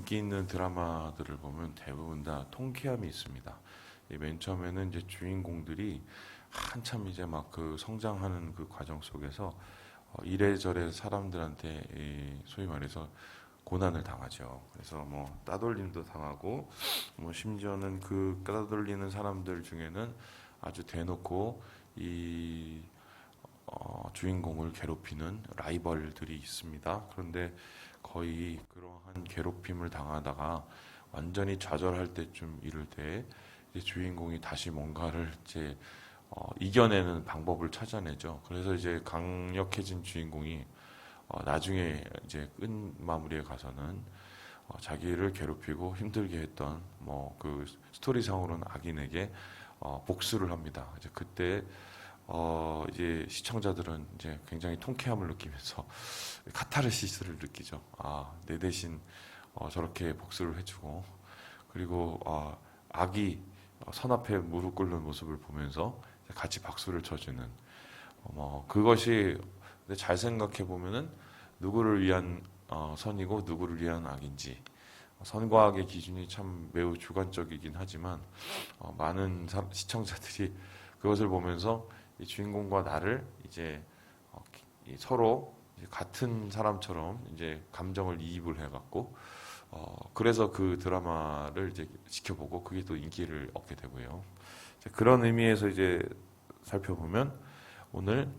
인기 있는 드라마들을 보면 대부분 다 통쾌함이 있습니다. 맨 처음에는 이제 주인공들이 한참 이제 막 그 성장하는 그 과정 속에서 이래저래 사람들한테 소위 말해서 고난을 당하죠. 그래서 뭐 따돌림도 당하고 뭐 심지어는 그 따돌리는 사람들 중에는 아주 대놓고 이 주인공을 괴롭히는 라이벌들이 있습니다. 그런데 거의 그러한 괴롭힘을 당하다가 완전히 좌절할 때쯤 이를 때 이제 주인공이 다시 뭔가를 이제 이겨내는 방법을 찾아내죠. 그래서 이제 강력해진 주인공이 나중에 이제 끝마무리에 가서는 자기를 괴롭히고 힘들게 했던 뭐 그 스토리상으로는 악인에게 복수를 합니다. 이제 그때 이제 시청자들은 이제 굉장히 통쾌함을 느끼면서 카타르시스를 느끼죠. 아, 내 대신 저렇게 복수를 해주고 그리고 악이 선 앞에 무릎 꿇는 모습을 보면서 같이 박수를 쳐주는 뭐 그것이 잘 생각해 보면은 누구를 위한 선이고 누구를 위한 악인지 선과 악의 기준이 참 매우 주관적이긴 하지만 많은 시청자들이 그것을 보면서 이 주인공과 나를 이제 서로 이제 같은 사람처럼 이제 감정을 이입을 해갖고 그래서 그 드라마를 이제 지켜보고 그게 또 인기를 얻게 되고요. 그런 의미에서 이제 살펴보면 오늘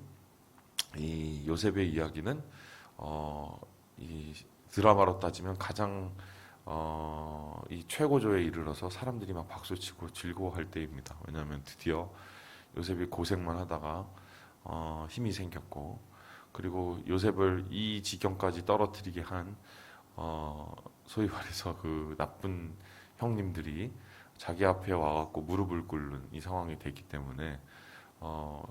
이 요셉의 이야기는 이 드라마로 따지면 가장 이 최고조에 이르러서 사람들이 막 박수치고 즐거워할 때입니다. 왜냐하면 드디어 요셉이 고생만 하다가 힘이 생겼고 그리고 요셉을 이 지경까지 떨어뜨리게 한 소위 말해서 그 나쁜 형님들이 자기 앞에 와갖고 무릎을 꿇는 이 상황이 됐기 때문에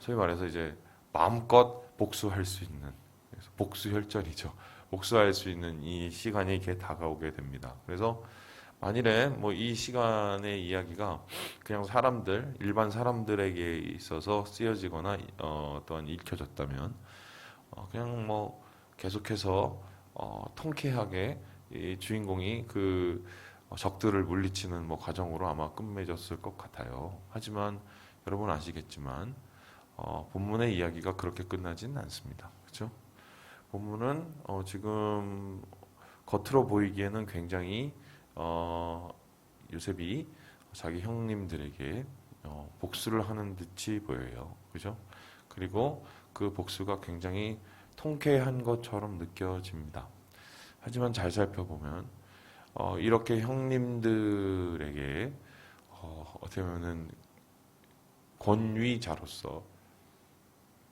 소위 말해서 이제 마음껏 복수할 수 있는 그래서 복수혈전이죠. 복수할 수 있는 이 시간이 이렇게 다가오게 됩니다. 그래서 만일에 뭐 이 시간의 이야기가 그냥 사람들 일반 사람들에게 있어서 쓰여지거나 또한 읽혀졌다면 그냥 뭐 계속해서 통쾌하게 이 주인공이 그 적들을 물리치는 뭐 과정으로 아마 끝맺었을 것 같아요. 하지만 여러분 아시겠지만 본문의 이야기가 그렇게 끝나진 않습니다. 그렇죠? 본문은 지금 겉으로 보이기에는 굉장히 요셉이 자기 형님들에게 복수를 하는 듯이 보여요. 그죠? 그리고 그 복수가 굉장히 통쾌한 것처럼 느껴집니다. 하지만 잘 살펴보면 이렇게 형님들에게 어떻게 보면은 권위자로서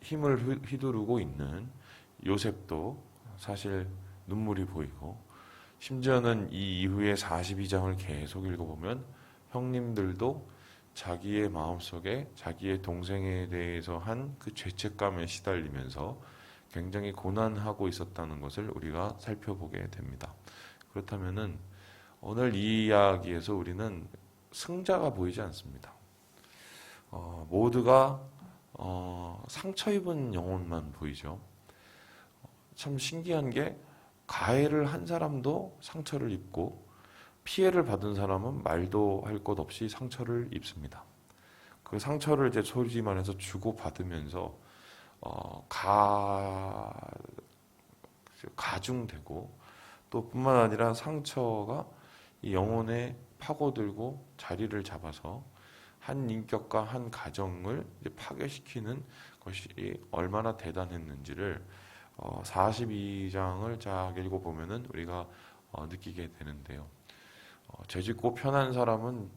힘을 휘두르고 있는 요셉도 사실 눈물이 보이고 심지어는 이 이후에 42장을 계속 읽어보면 형님들도 자기의 마음속에 자기의 동생에 대해서 한 그 죄책감에 시달리면서 굉장히 고난하고 있었다는 것을 우리가 살펴보게 됩니다. 그렇다면은 오늘 이 이야기에서 우리는 승자가 보이지 않습니다. 모두가 상처 입은 영혼만 보이죠. 참 신기한 게 가해를 한 사람도 상처를 입고 피해를 받은 사람은 말도 할 것 없이 상처를 입습니다. 그 상처를 이제 소위 말해서 주고 받으면서 가중되고 또 뿐만 아니라 상처가 이 영혼에 파고들고 자리를 잡아서 한 인격과 한 가정을 이제 파괴시키는 것이 얼마나 대단했는지를 42장을 쫙 읽어보면은 우리가 느끼게 되는데요. 죄짓고 편한 사람은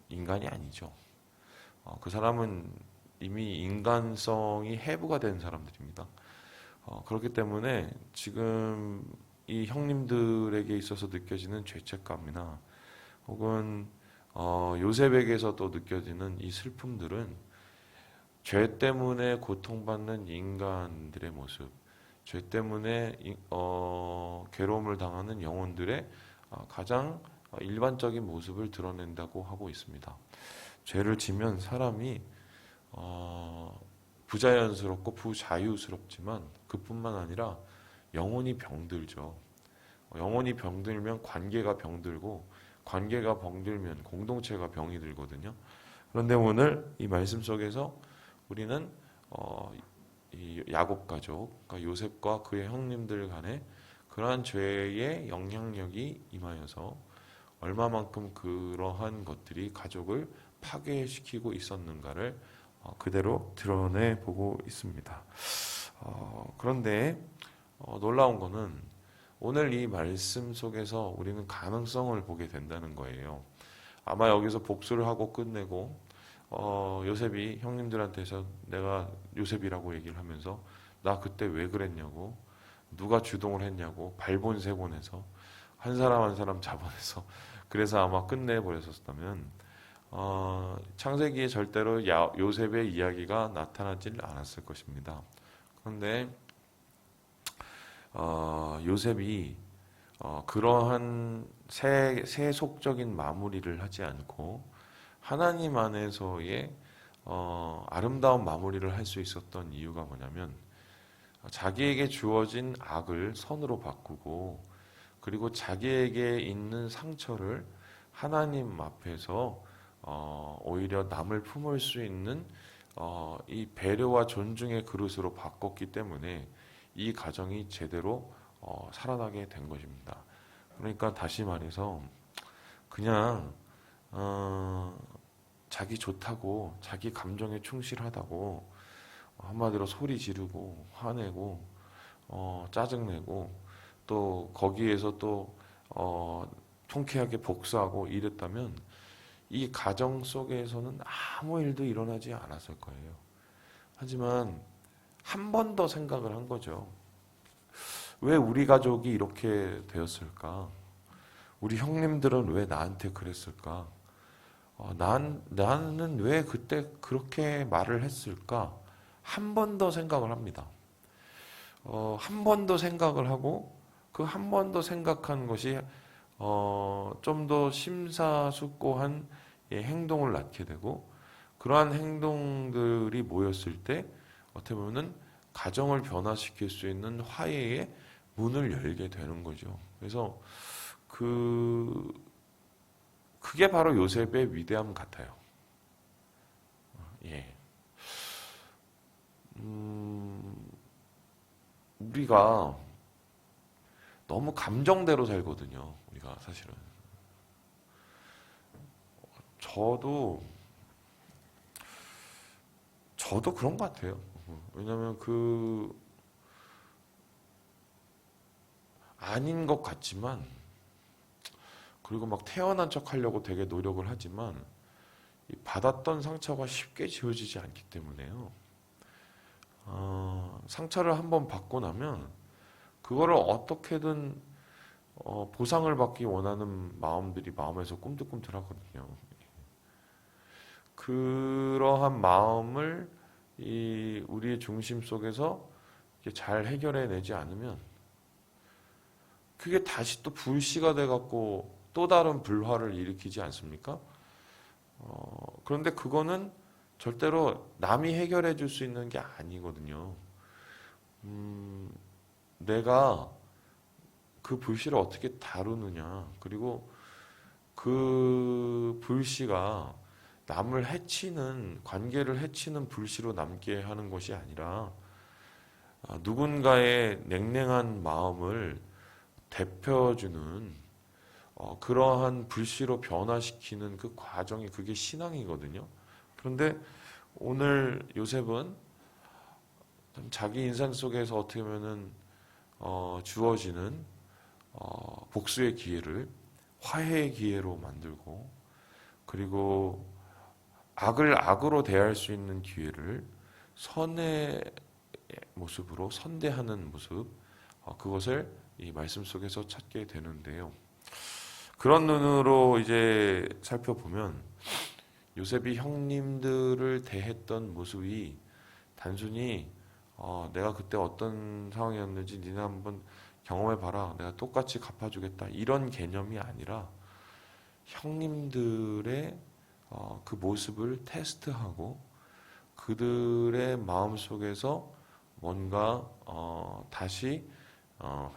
인간이 아니죠. 그 사람은 이미 인간성이 해부가 된 사람들입니다. 그렇기 때문에 지금 이 형님들에게 있어서 느껴지는 죄책감이나 혹은 요셉에게서 또 느껴지는 이 슬픔들은 죄 때문에 고통받는 인간들의 모습, 죄 때문에 괴로움을 당하는 영혼들의 가장 일반적인 모습을 드러낸다고 하고 있습니다. 죄를 지면 사람이 부자연스럽고 부자유스럽지만 그뿐만 아니라 영혼이 병들죠. 영혼이 병들면 관계가 병들고 관계가 병들면 공동체가 병이 들거든요. 그런데 오늘 이 말씀 속에서 우리는 이 야곱 가족, 그러니까 요셉과 그의 형님들 간에 그러한 죄의 영향력이 임하여서 얼마만큼 그러한 것들이 가족을 파괴시키고 있었는가를 그대로 드러내 보고 있습니다. 그런데 놀라운 거는 오늘 이 말씀 속에서 우리는 가능성을 보게 된다는 거예요. 아마 여기서 복수를 하고 끝내고 요셉이 형님들한테서 내가 요셉이라고 얘기를 하면서 나 그때 왜 그랬냐고, 누가 주동을 했냐고 발본색원해서 한 사람 한 사람 잡아내서 그래서 아마 끝내버렸었다면 창세기에 절대로 요셉의 이야기가 나타나질 않았을 것입니다. 그런데 요셉이 그러한 세속적인 마무리를 하지 않고 하나님 안에서의 아름다운 마무리를 할 수 있었던 이유가 뭐냐면 자기에게 주어진 악을 선으로 바꾸고 그리고 자기에게 있는 상처를 하나님 앞에서 오히려 남을 품을 수 있는 이 배려와 존중의 그릇으로 바꿨기 때문에 이 가정이 제대로 살아나게 된 것입니다. 그러니까 다시 말해서 그냥 자기 좋다고 자기 감정에 충실하다고 한마디로 소리 지르고 화내고 짜증내고 또 거기에서 또 통쾌하게 복수하고 이랬다면 이 가정 속에서는 아무 일도 일어나지 않았을 거예요. 하지만 한 번 더 생각을 한 거죠. 왜 우리 가족이 이렇게 되었을까? 우리 형님들은 왜 나한테 그랬을까? 나는 왜 그때 그렇게 말을 했을까? 한 번 더 생각을 합니다. 한 번 더 생각을 하고 그 한 번 더 생각한 것이 좀 더 심사숙고한 행동을 낳게 되고 그러한 행동들이 모였을 때 어떻게 보면은 가정을 변화시킬 수 있는 화해의 문을 열게 되는 거죠. 그래서 그게 바로 요셉의 위대함 같아요. 예. 우리가 너무 감정대로 살거든요. 우리가 사실은. 저도 그런 것 같아요. 왜냐면 아닌 것 같지만 그리고 막 태어난 척 하려고 되게 노력을 하지만 받았던 상처가 쉽게 지워지지 않기 때문에요. 상처를 한번 받고 나면 그거를 어떻게든 보상을 받기 원하는 마음들이 마음에서 꿈틀꿈틀하거든요. 그러한 마음을 우리의 중심 속에서 잘 해결해내지 않으면 그게 다시 또 불씨가 돼갖고 또 다른 불화를 일으키지 않습니까? 그런데 그거는 절대로 남이 해결해 줄 수 있는 게 아니거든요. 내가 그 불씨를 어떻게 다루느냐, 그리고 그 불씨가 남을 해치는, 관계를 해치는 불씨로 남게 하는 것이 아니라 누군가의 냉랭한 마음을 데펴주는 그러한 불씨로 변화시키는 그 과정이 그게 신앙이거든요. 그런데 오늘 요셉은 자기 인생 속에서 어떻게 보면은 주어지는 복수의 기회를 화해의 기회로 만들고 그리고 악을 악으로 대할 수 있는 기회를 선의 모습으로 선대하는 모습 그것을 이 말씀 속에서 찾게 되는데요. 그런 눈으로 이제 살펴보면 요셉이 형님들을 대했던 모습이 단순히 내가 그때 어떤 상황이었는지 니네 한번 경험해봐라. 내가 똑같이 갚아주겠다. 이런 개념이 아니라 형님들의 그 모습을 테스트하고 그들의 마음속에서 뭔가 다시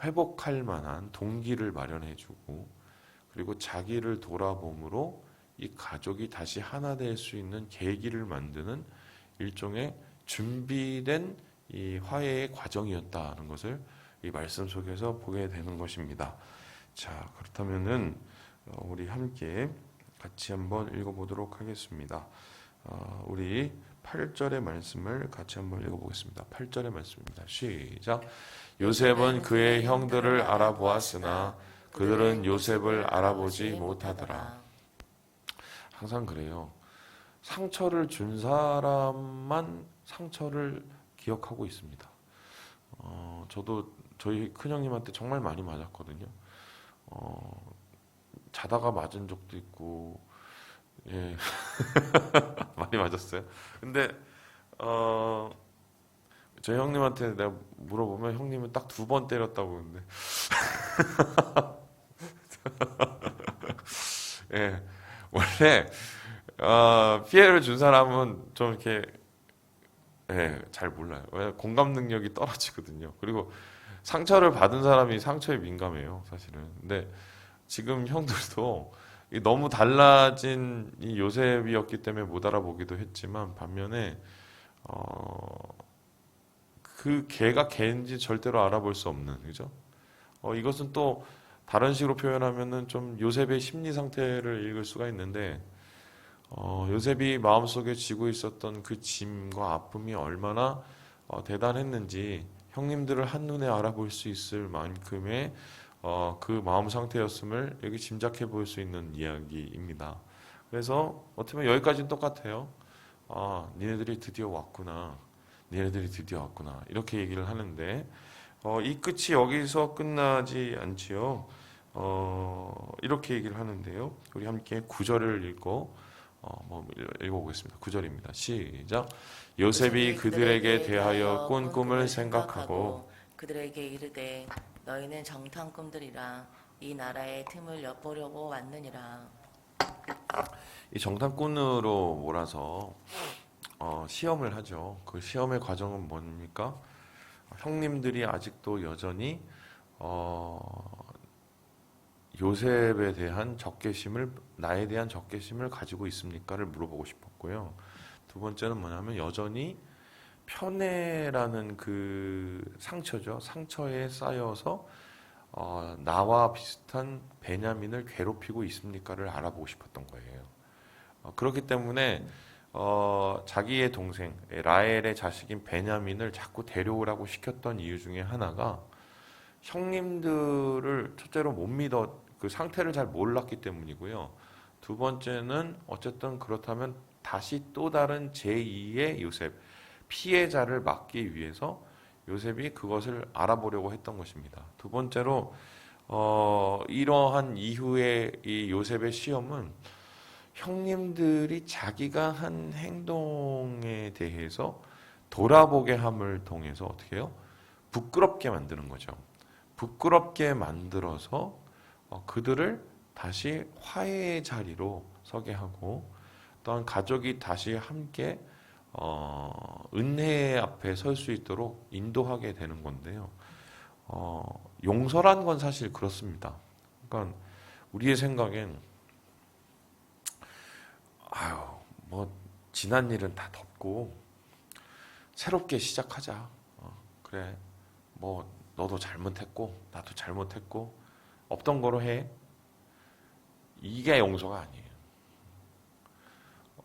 회복할 만한 동기를 마련해주고 그리고 자기를 돌아봄으로 이 가족이 다시 하나 될 수 있는 계기를 만드는 일종의 준비된 이 화해의 과정이었다는 것을 이 말씀 속에서 보게 되는 것입니다. 자, 그렇다면은 우리 함께 같이 한번 읽어보도록 하겠습니다. 우리 8절의 말씀을 같이 한번 읽어보겠습니다. 8절의 말씀입니다. 시작. 요셉은 그의 형들을 알아보았으나 그들은 요셉을 알아보지 못하더라. 항상 그래요. 상처를 준 사람만 상처를 기억하고 있습니다. 저도 저희 큰형님한테 정말 많이 맞았거든요. 자다가 맞은 적도 있고, 예, 많이 맞았어요. 근데 저희 형님한테 내가 물어보면 형님은 딱 2번 때렸다고 그러는데, 예, 원래 피해를 준 사람은 좀 이렇게 잘 몰라요. 왜 공감 능력이 떨어지거든요. 그리고 상처를 받은 사람이 상처에 민감해요, 사실은. 근데 지금 형들도 너무 달라진 이 요셉이었기 때문에 못 알아보기도 했지만 반면에 그 걔가 걔인지 절대로 알아볼 수 없는, 그죠? 이것은 또 다른 식으로 표현하면은 좀 요셉의 심리 상태를 읽을 수가 있는데 요셉이 마음속에 지고 있었던 그 짐과 아픔이 얼마나 대단했는지 형님들을 한눈에 알아볼 수 있을 만큼의 그 마음 상태였음을 여기 짐작해 볼 수 있는 이야기입니다. 그래서 어떻게 보면 여기까지는 똑같아요. 니네들이 드디어 왔구나. 니네들이 드디어 왔구나. 이렇게 얘기를 하는데 이 끝이 여기서 끝나지 않지요. 이렇게 얘기를 하는데요. 우리 함께 9절을 읽고 읽어보겠습니다. 9절입니다. 시작. 요셉이 그들에게 대하여 꾼 꿈을 생각하고 그들에게 이르되 너희는 정탐 꿈들이라 이 나라의 틈을 엿보려고 왔느니라. 이 정탐꾼으로 몰아서 시험을 하죠. 그 시험의 과정은 뭡니까? 형님들이 아직도 여전히 요셉에 대한 적개심을 나에 대한 적개심을 가지고 있습니까를 물어보고 싶었고요. 두 번째는 뭐냐면 여전히 편애라는 그 상처죠. 상처에 쌓여서 나와 비슷한 베냐민을 괴롭히고 있습니까를 알아보고 싶었던 거예요. 그렇기 때문에 자기의 동생 라헬의 자식인 베냐민을 자꾸 데려오라고 시켰던 이유 중에 하나가 형님들을 첫째로 못 믿어 그 상태를 잘 몰랐기 때문이고요. 두 번째는 어쨌든 그렇다면 다시 또 다른 제2의 요셉 피해자를 막기 위해서 요셉이 그것을 알아보려고 했던 것입니다. 두 번째로 이러한 이후의 이 요셉의 시험은 형님들이 자기가 한 행동에 대해서 돌아보게 함을 통해서 어떻게 해요? 부끄럽게 만드는 거죠. 부끄럽게 만들어서 그들을 다시 화해의 자리로 서게 하고 또한 가족이 다시 함께 은혜 앞에 설 수 있도록 인도하게 되는 건데요. 용서란 건 사실 그렇습니다. 그러니까 우리의 생각엔 뭐 지난 일은 다 덮고 새롭게 시작하자. 그래, 뭐 너도 잘못했고 나도 잘못했고 없던 거로 해. 이게 용서가 아니에요.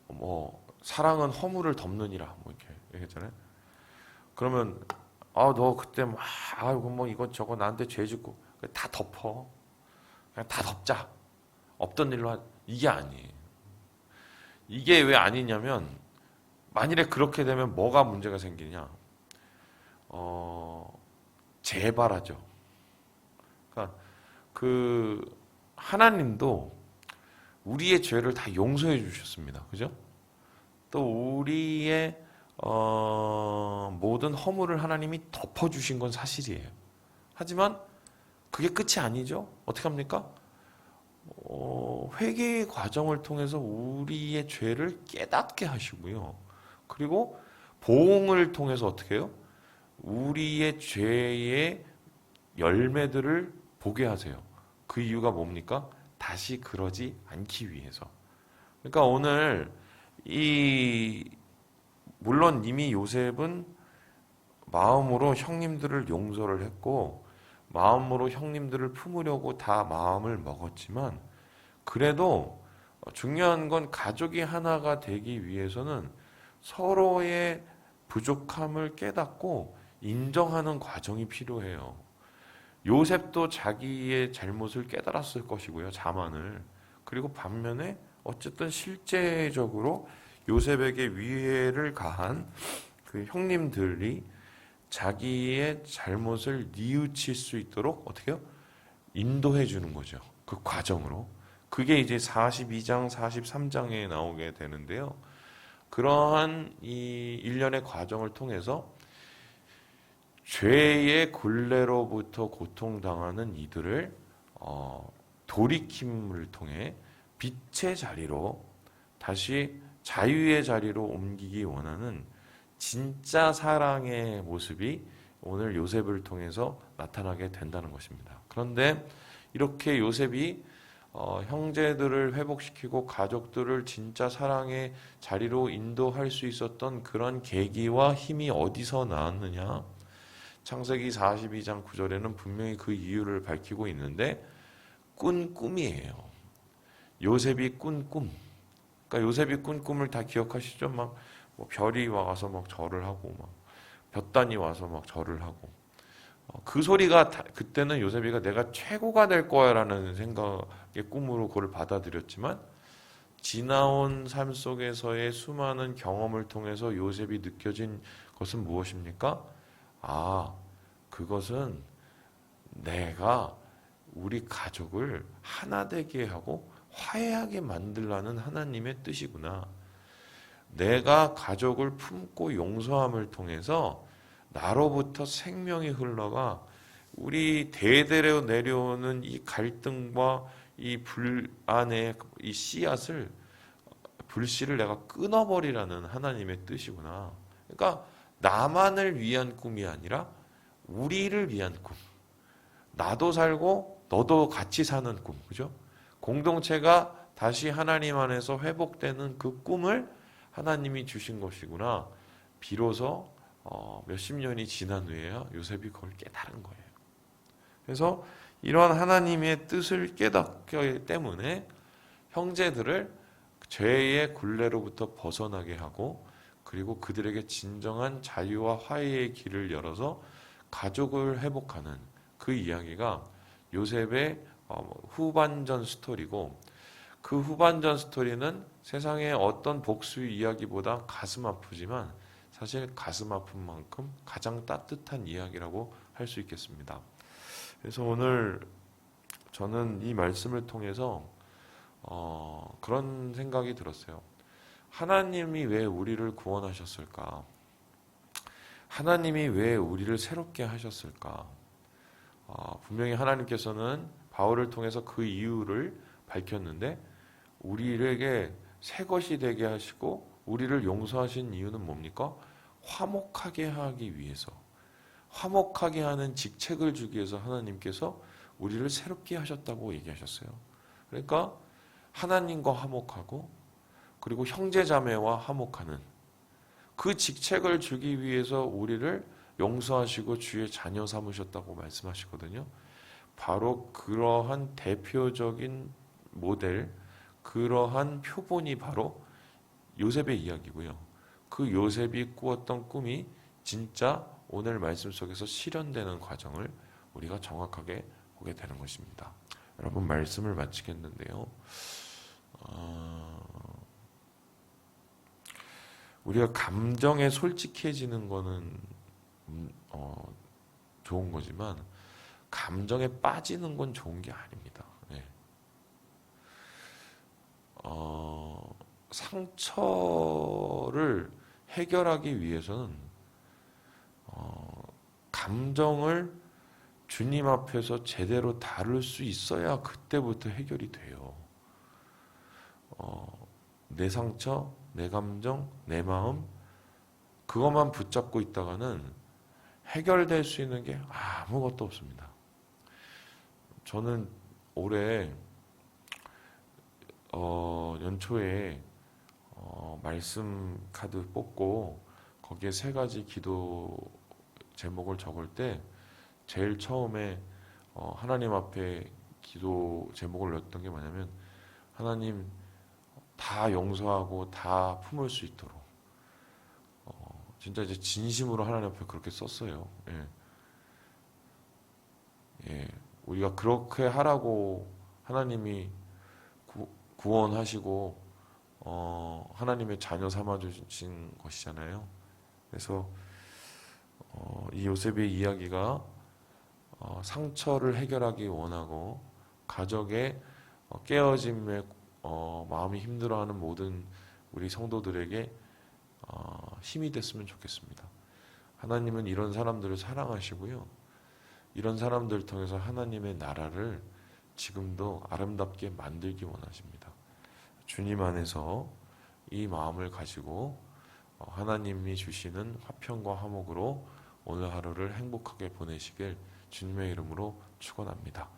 뭐 사랑은 허물을 덮느니라 뭐 이렇게 얘기했잖아요. 그러면 너 그때 막 아이고 뭐 이것저것 나한테 죄 짓고 다 덮어. 그냥 다 덮자. 없던 일로 이게 아니에요. 이게 왜 아니냐면 만일에 그렇게 되면 뭐가 문제가 생기냐? 재발하죠. 그러니까 그 하나님도 우리의 죄를 다 용서해 주셨습니다. 그죠? 또 우리의 모든 허물을 하나님이 덮어주신 건 사실이에요. 하지만 그게 끝이 아니죠. 어떻게 합니까? 회개의 과정을 통해서 우리의 죄를 깨닫게 하시고요. 그리고 보응을 통해서 어떻게 해요? 우리의 죄의 열매들을 보게 하세요. 그 이유가 뭡니까? 다시 그러지 않기 위해서. 그러니까 오늘 물론 이미 요셉은 마음으로 형님들을 용서를 했고 마음으로 형님들을 품으려고 다 마음을 먹었지만 그래도 중요한 건 가족이 하나가 되기 위해서는 서로의 부족함을 깨닫고 인정하는 과정이 필요해요. 요셉도 자기의 잘못을 깨달았을 것이고요. 자만을. 그리고 반면에 어쨌든 실제적으로 요셉에게 위해를 가한 그 형님들이 자기의 잘못을 뉘우칠 수 있도록 어떻게 해요? 인도해 주는 거죠. 그 과정으로. 그게 이제 42장, 43장에 나오게 되는데요. 그러한 이 일련의 과정을 통해서 죄의 굴레로부터 고통당하는 이들을 돌이킴을 통해 빛의 자리로 다시 자유의 자리로 옮기기 원하는 진짜 사랑의 모습이 오늘 요셉을 통해서 나타나게 된다는 것입니다. 그런데 이렇게 요셉이 형제들을 회복시키고 가족들을 진짜 사랑의 자리로 인도할 수 있었던 그런 계기와 힘이 어디서 나왔느냐? 창세기 42장 9절에는 분명히 그 이유를 밝히고 있는데 꾼 꿈이에요. 요셉이 꾼 꿈. 그러니까 요셉이 꾼 꿈을 다 기억하시죠? 막 뭐 별이 와서 막 절을 하고 막 볕단이 와서 막 절을 하고 그 소리가 그때는 요셉이가 내가 최고가 될 거야라는 생각의 꿈으로 그걸 받아들였지만 지나온 삶 속에서의 수많은 경험을 통해서 요셉이 느껴진 것은 무엇입니까? 그것은 내가 우리 가족을 하나 되게 하고 화해하게 만들라는 하나님의 뜻이구나. 내가 가족을 품고 용서함을 통해서 나로부터 생명이 흘러가 우리 대대로 내려오는 이 갈등과 이 불안의 이 씨앗을 불씨를 내가 끊어버리라는 하나님의 뜻이구나. 그러니까 나만을 위한 꿈이 아니라 우리를 위한 꿈. 나도 살고 너도 같이 사는 꿈. 그죠? 공동체가 다시 하나님 안에서 회복되는 그 꿈을 하나님이 주신 것이구나. 비로소 몇십 년이 지난 후에야 요셉이 그걸 깨달은 거예요. 그래서 이러한 하나님의 뜻을 깨닫기 때문에 형제들을 죄의 굴레로부터 벗어나게 하고 그리고 그들에게 진정한 자유와 화해의 길을 열어서 가족을 회복하는 그 이야기가 요셉의 후반전 스토리고 그 후반전 스토리는 세상의 어떤 복수 이야기보다 가슴 아프지만 사실 가슴 아픈 만큼 가장 따뜻한 이야기라고 할 수 있겠습니다. 그래서 오늘 저는 이 말씀을 통해서 그런 생각이 들었어요. 하나님이 왜 우리를 구원하셨을까? 하나님이 왜 우리를 새롭게 하셨을까? 분명히 하나님께서는 바울을 통해서 그 이유를 밝혔는데 우리에게 새 것이 되게 하시고 우리를 용서하신 이유는 뭡니까? 화목하게 하기 위해서, 화목하게 하는 직책을 주기 위해서 하나님께서 우리를 새롭게 하셨다고 얘기하셨어요. 그러니까 하나님과 화목하고 그리고 형제자매와 화목하는 그 직책을 주기 위해서 우리를 용서하시고 주의 자녀 삼으셨다고 말씀하시거든요. 바로 그러한 대표적인 모델, 그러한 표본이 바로 요셉의 이야기고요. 그 요셉이 꾸었던 꿈이 진짜 오늘 말씀 속에서 실현되는 과정을 우리가 정확하게 보게 되는 것입니다. 여러분 말씀을 마치겠는데요. 우리가 감정에 솔직해지는 거는 좋은 거지만 감정에 빠지는 건 좋은 게 아닙니다. 네. 상처를 해결하기 위해서는 감정을 주님 앞에서 제대로 다룰 수 있어야 그때부터 해결이 돼요. 내 상처, 내 감정, 내 마음 그것만 붙잡고 있다가는 해결될 수 있는 게 아무것도 없습니다. 저는 올해 연초에 말씀 카드 뽑고 거기에 세 가지 기도 제목을 적을 때 제일 처음에 하나님 앞에 기도 제목을 넣었던 게 뭐냐면 하나님 다 용서하고 다 품을 수 있도록 진짜 이제 진심으로 하나님 앞에 그렇게 썼어요. 예. 예. 우리가 그렇게 하라고 하나님이 구원하시고 하나님의 자녀 삼아 주신 것이잖아요. 그래서 이 요셉의 이야기가 상처를 해결하기 원하고 가족의 깨어짐에 마음이 힘들어하는 모든 우리 성도들에게 힘이 됐으면 좋겠습니다. 하나님은 이런 사람들을 사랑하시고요. 이런 사람들을 통해서 하나님의 나라를 지금도 아름답게 만들기 원하십니다. 주님 안에서 이 마음을 가지고 하나님이 주시는 화평과 화목으로 오늘 하루를 행복하게 보내시길 주님의 이름으로 축원합니다.